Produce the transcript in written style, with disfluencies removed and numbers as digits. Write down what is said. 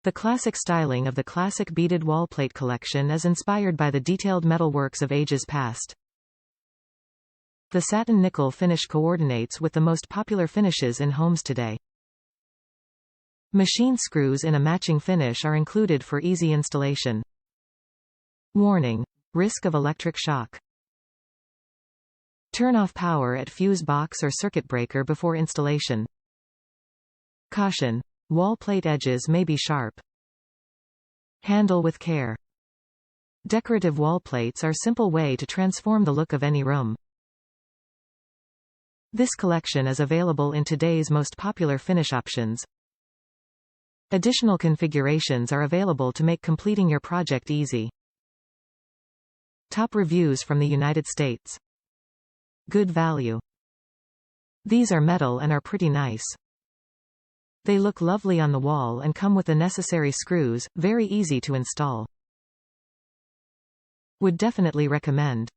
The classic styling of the classic beaded wall plate collection is inspired by the detailed metalworks of ages past. The satin nickel finish coordinates with the most popular finishes in homes today. Machine screws in a matching finish are included for easy installation. Warning: risk of electric shock. Turn off power at fuse box or circuit breaker before installation. Caution: wall plate edges may be sharp. Handle with care. Decorative wall plates are a simple way to transform the look of any room. This collection is available in today's most popular finish options. Additional configurations are available to make completing your project easy. Top reviews from the United States. Good value. These are metal and are pretty nice. They look lovely on the wall and come with the necessary screws, very easy to install. Would definitely recommend.